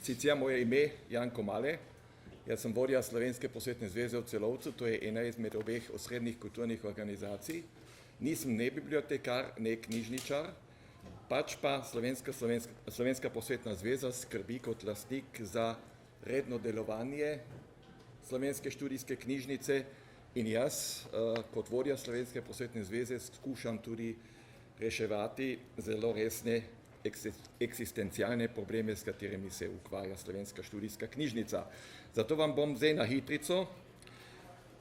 Sicer moje ime Janko Male, jaz sem vodja Slovenske posvetne zveze v Celovcu, to je ena izmed obeh osrednjih kulturnih organizacij. Nisem ne bibliotekar, ne knjižničar, pač pa Slovenska posvetna zveza skrbi kot lastnik za redno delovanje Slovenske študijske knjižnice in jaz kot vodja Slovenske posvetne zveze skušam tudi reševati zelo resne eksistencialne probleme, s katerimi se ukvarja Slovenska študijska knjižnica. Zato vam bom zdaj na hitrico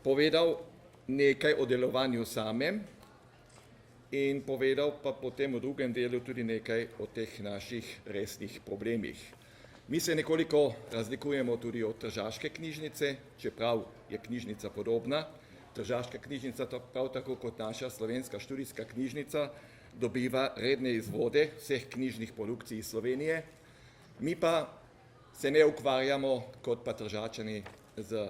povedal nekaj o delovanju samem in povedal pa potem v drugem delu tudi nekaj o teh naših resnih problemih. Mi se nekoliko razlikujemo tudi od tržaške knjižnice, čeprav je knjižnica podobna. Tržaška knjižnica, prav tako kot naša Slovenska študijska knjižnica, dobiva redne izvode vseh knjižnih produkcij iz Slovenije. Mi pa se ne ukvarjamo kot pa Tržačani z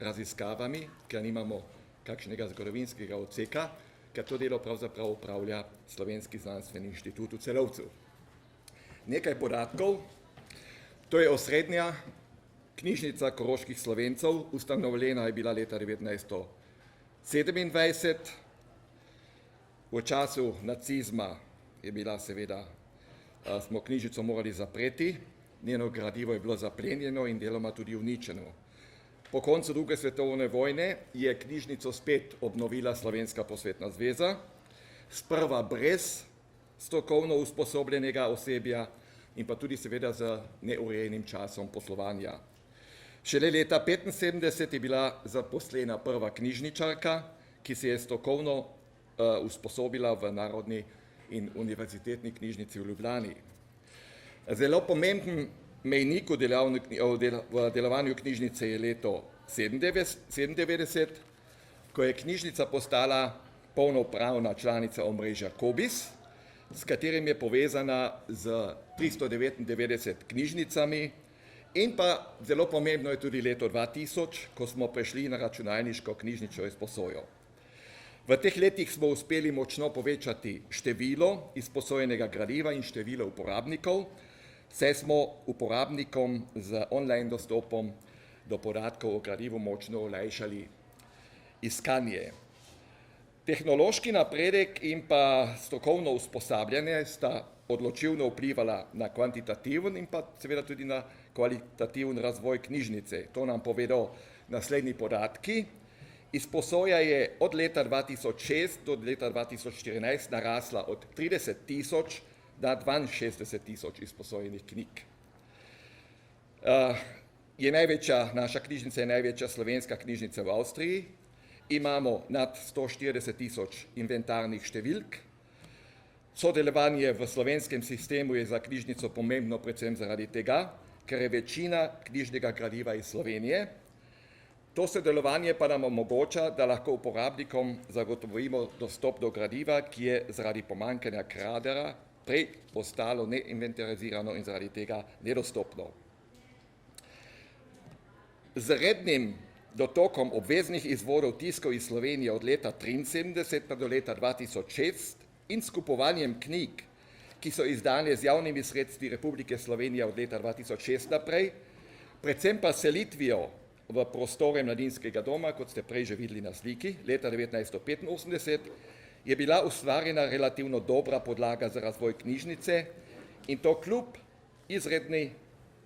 raziskavami, ker nimamo kakšnega zgodovinskega odseka, ker to delo pravzaprav upravlja Slovenski znanstveni inštitut v Celovcu. Nekaj podatkov. To je osrednja knjižnica koroških Slovencev, ustanovljena je bila leta 1927. V času nacizma je bila seveda, smo knjižnico morali zapreti, njeno gradivo je bilo zaplenjeno in deloma tudi uničeno. Po koncu druge svetovne vojne je knjižnico spet obnovila Slovenska posvetna zveza, sprva brez strokovno usposobljenega osebja in pa tudi seveda z neurejenim časom poslovanja. Šele leta 1975 je bila zaposlena prva knjižničarka, ki se je strokovno usposobila v Narodni in univerzitetni knjižnici v Ljubljani. Zelo pomemben mejnik v delovanju knjižnice je leto 1997, ko je knjižnica postala polnopravna članica omrežja COBISS, s katerim je povezana z 399 knjižnicami in pa zelo pomembno je tudi leto 2000, ko smo prešli na računalniško knjižnično izposojo. V teh letih smo uspeli močno povečati število izposojenega gradiva in število uporabnikov, saj smo uporabnikom z online dostopom do podatkov o gradivu močno olajšali iskanje. Tehnološki napredek in pa strokovno usposabljanje sta odločilno vplivala na kvantitativen in pa seveda tudi na kvalitativen razvoj knjižnice. To nam povedo naslednji podatki. Izposoja je od leta 2006 do leta 2014 narasla od 30 tisoč do 62 tisoč izposojenih knjig. Naša knjižnica je največja slovenska knjižnica v Avstriji, imamo nad 140 tisoč inventarnih številk. Sodelovanje v slovenskem sistemu je za knjižnico pomembno predvsem zaradi tega, ker je večina knjižnega gradiva iz Slovenije. To sodelovanje pa nam omogoča, da lahko uporabnikom zagotovimo dostop do gradiva, ki je zaradi pomanjkanja kadra prej postalo neinventarizirano in zaradi tega nedostopno. Z rednim dotokom obveznih izvodov tiskov iz Slovenije od leta 1973 pa do leta 2006 in skupovanjem knjig, ki so izdane z javnimi sredstvi Republike Slovenije od leta 2006 naprej, predvsem pa selitvijo v prostore Mladinskega doma, kot ste prej že videli na sliki, leta 1985, je bila ustvarjena relativno dobra podlaga za razvoj knjižnice in to kljub izredni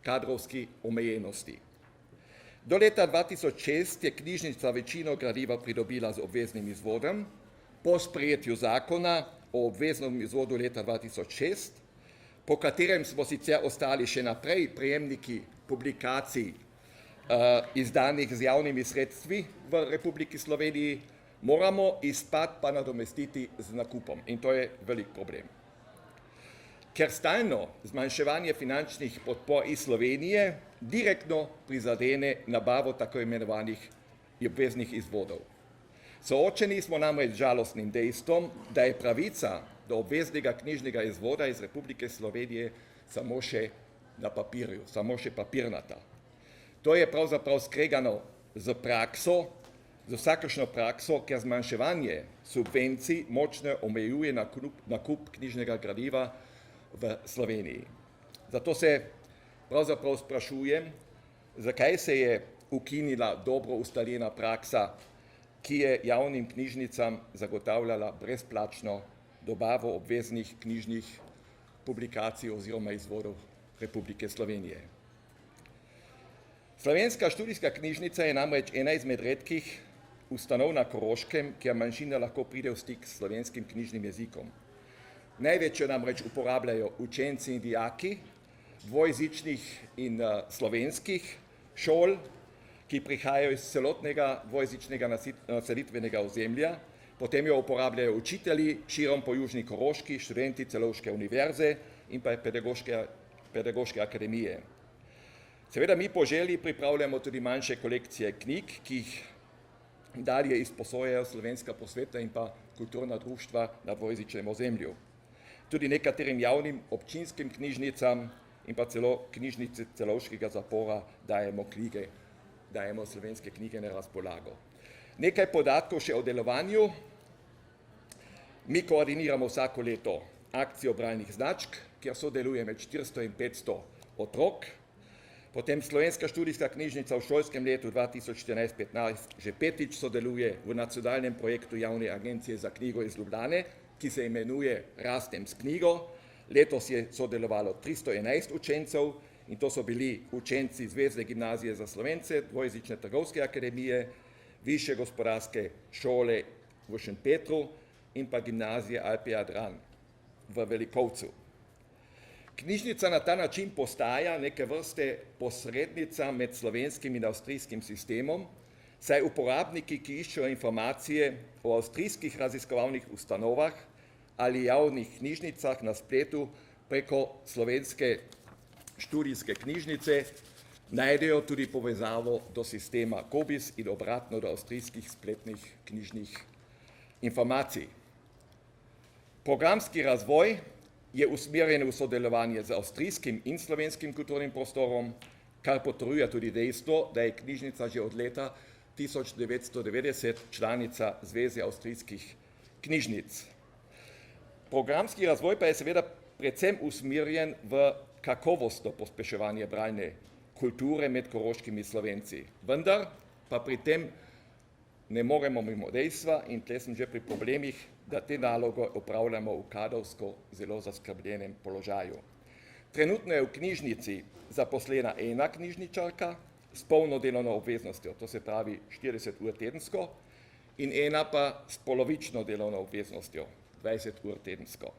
kadrovski omejenosti. Do leta 2006 je knjižnica večino gradiva pridobila z obveznim izvodom, po sprejetju zakona o obveznem izvodu leta 2006, po katerem smo sicer ostali še naprej prejemniki publikacij izdanih z javnimi sredstvi v Republiki Sloveniji, moramo izpad pa nadomestiti z nakupom in to je velik problem. Ker stalno zmanjševanje finančnih podpor iz Slovenije direktno prizadene nabavo tako imenovanih obveznih izvodov. Soočeni smo namreč z žalostnim dejstvom, da je pravica do obveznega knjižnega izvoda iz Republike Slovenije samo še na papirju, samo še papirnata. To je pravzaprav skregano z prakso, z vsakršno prakso, ker zmanjševanje subvencij močno omejuje nakup knjižnega gradiva v Sloveniji. Zato se pravzaprav sprašujem, zakaj se je ukinila dobro ustaljena praksa, ki je javnim knjižnicam zagotavljala brezplačno dobavo obveznih knjižnih publikacij oziroma izvodov Republike Slovenije. Slovenska študijska knjižnica je namreč ena izmed redkih ustanov na Koroškem, kjer manjšina lahko pride v stik s slovenskim knjižnim jezikom. Največjo namreč uporabljajo učenci in dijaki dvojezičnih in slovenskih šol, ki prihajajo iz celotnega dvojezičnega naselitvenega ozemlja, potem jo uporabljajo učitelji širom po južni Koroški, študenti Celovške univerze in pa pedagoške akademije. Seveda mi po želji pripravljamo tudi manjše kolekcije knjig, ki jih dalje izposojajo slovenska prosveta in pa kulturna društva na dvojezičnem ozemlju. Tudi nekaterim javnim občinskim knjižnicam in pa celo knjižnici Celovškega zapora dajemo slovenske knjige na razpolago. Nekaj podatkov še o delovanju. Mi koordiniramo vsako leto akcijo bralnih značk, kjer sodeluje med 400 in 500 otrok. Potem Slovenska študijska knjižnica v šolskem letu 2014-15 že petič sodeluje v nacionalnem projektu Javne agencije za knjigo iz Ljubljane, ki se imenuje Rastem s knjigo. Letos je sodelovalo 311 učencev in to so bili učenci Zvezne gimnazije za Slovence, dvojezične trgovske akademije, Višje gospodarske šole v Šempetru in pa gimnazije Alpe Adria v Velikovcu. Knjižnica na ta način postaja neke vrste posrednica med slovenskim in avstrijskim sistemom, saj uporabniki, ki iščejo informacije o avstrijskih raziskovalnih ustanovah ali javnih knjižnicah na spletu preko slovenske študijske knjižnice, najdejo tudi povezavo do sistema COBISS in obratno do avstrijskih spletnih knjižnih informacij. Programski razvoj je usmerjen v sodelovanje z avstrijskim in slovenskim kulturnim prostorom, kar potrjuje tudi dejstvo, da je knjižnica že od leta 1990 članica Zveze avstrijskih knjižnic. Programski razvoj pa je seveda predvsem usmerjen v kakovostno pospeševanje bralne kulture med koroškimi Slovenci. Vendar pa pri tem ne moremo mimo dejstva, in tle sem že pri problemih, da te naloge opravljamo v kadrovsko zelo zaskrbljenem položaju. Trenutno je v knjižnici zaposlena ena knjižničarka s polno delovno obveznostjo, to se pravi 40 ur tedensko, in ena pa s polovično delovno obveznostjo, 20 ur tedensko.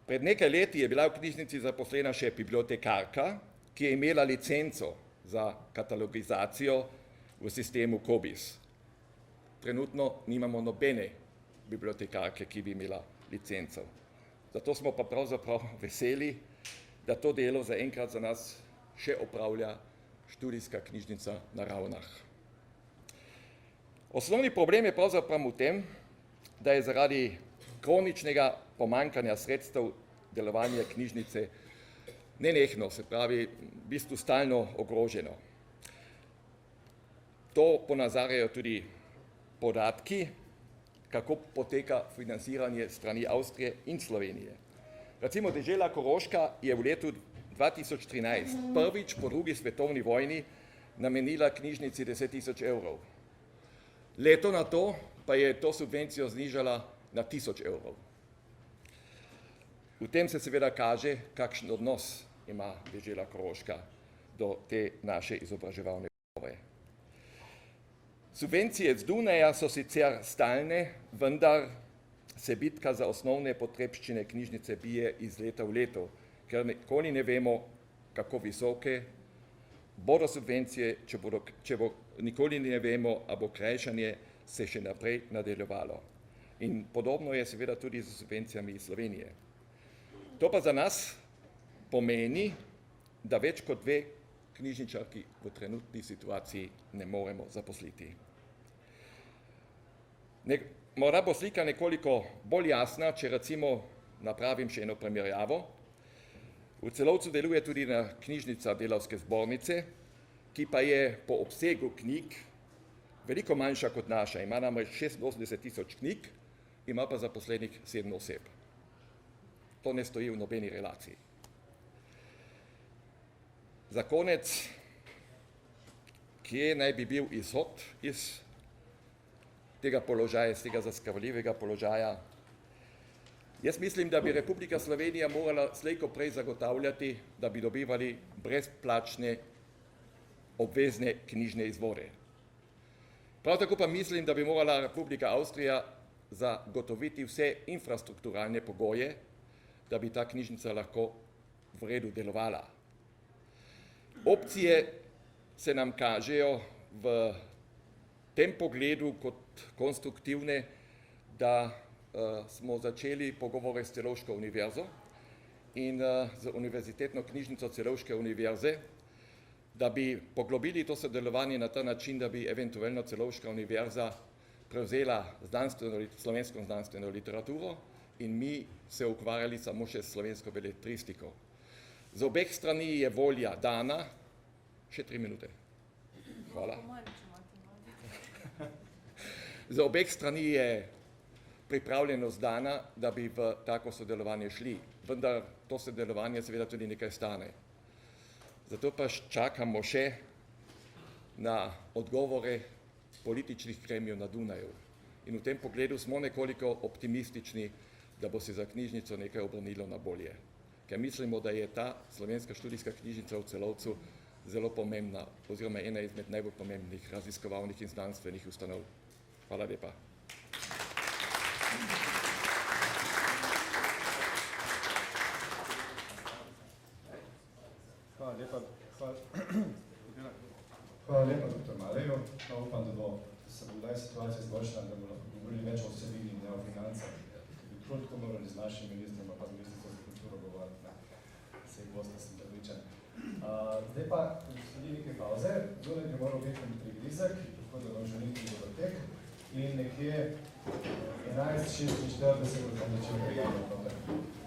Pred nekaj leti je bila v knjižnici zaposlena še bibliotekarka, ki je imela licenco za katalogizacijo v sistemu COBISS. Trenutno nimamo nobene bibliotekarke, ki bi imela licenco. Zato smo pa pravzaprav veseli, da to delo zaenkrat za nas še opravlja študijska knjižnica na Ravnah. Osnovni problem je pravzaprav v tem, da je zaradi kroničnega pomanjkanja sredstev delovanje knjižnice nenehno, se pravi, v bistvu stalno ogroženo. To ponazarjajo tudi podatki, kako poteka financiranje strani Avstrije in Slovenije. Recimo dežela Koroška je v letu 2013 prvič po drugi svetovni vojni namenila knjižnici 10 000 evrov. Leto na to pa je to subvencijo znižala na 1000 evrov. V tem se seveda kaže, kakšen odnos ima dežela Koroška do te naše izobraževalne obnove. Subvencije z Dunaja so sicer stalne, vendar se bitka za osnovne potrebščine knjižnice bije iz leta v leto, ker nikoli ne vemo, kako visoke bodo subvencije, nikoli ne vemo, a bo krajšanje se še naprej nadaljevalo. In podobno je seveda tudi z subvencijami iz Slovenije. To pa za nas pomeni, da več kot 2 knjižničarki v trenutni situaciji ne moremo zaposliti. Morda bo slika nekoliko bolj jasna, če recimo napravim še eno primerjavo. V Celovcu deluje tudi knjižnica Delavske zbornice, ki pa je po obsegu knjig veliko manjša kot naša. Ima namreč 86 000 knjig, ima pa zaposlenih 7 oseb. To ne stoji v nobeni relaciji. Za konec, kje naj bi bil izhod iz tega položaja, iz tega zaskrbljivega položaja? Jaz mislim, da bi Republika Slovenija morala slej ko prej zagotavljati, da bi dobivali brezplačne obvezne knjižne izvore. Prav tako pa mislim, da bi morala Republika Avstrija zagotoviti vse infrastrukturalne pogoje, da bi ta knjižnica lahko v redu delovala. Opcije se nam kažejo v tem pogledu kot konstruktivne, da smo začeli pogovore s Celovško univerzo in z Univerzitetno knjižnico Celovške univerze, da bi poglobili to sodelovanje na ta način, da bi eventualno Celovška univerza prevzela slovensko znanstveno literaturo in mi se ukvarjali samo še s slovensko beletristiko. Z obeh strani je volja dana, še 3 minute. Hvala. Z obeh strani je pripravljenost dana, da bi v tako sodelovanje šli, vendar to sodelovanje seveda tudi nekaj stane. Zato pa čakamo še na odgovore političnih gremijev na Dunaju. In v tem pogledu smo nekoliko optimistični, da bo se za knjižnico nekaj obrnilo na bolje. Ker mislimo, da je ta slovenska študijska knjižnica v Celovcu zelo pomembna, oziroma ena izmed najbolj pomembnih raziskovalnih in znanstvenih ustanov. Hvala lepa. Hvala lepa. Hvala lepa, dr. Malejo. Upam, da se bo kdaj situacija izboljšala, da bomo govorili več o vsebini in ne o financah. Bi prav tako morali z našim ministrom, pa z ministrstvo za kulturo govoriti. Sej boste, sem prepričan. Zdaj pa sledi nekaj pauze. Zunaj bi moral biti prigrizek, tako da vam želim tudi dotek. In nekje 11:46 bomo začeli prijavljati.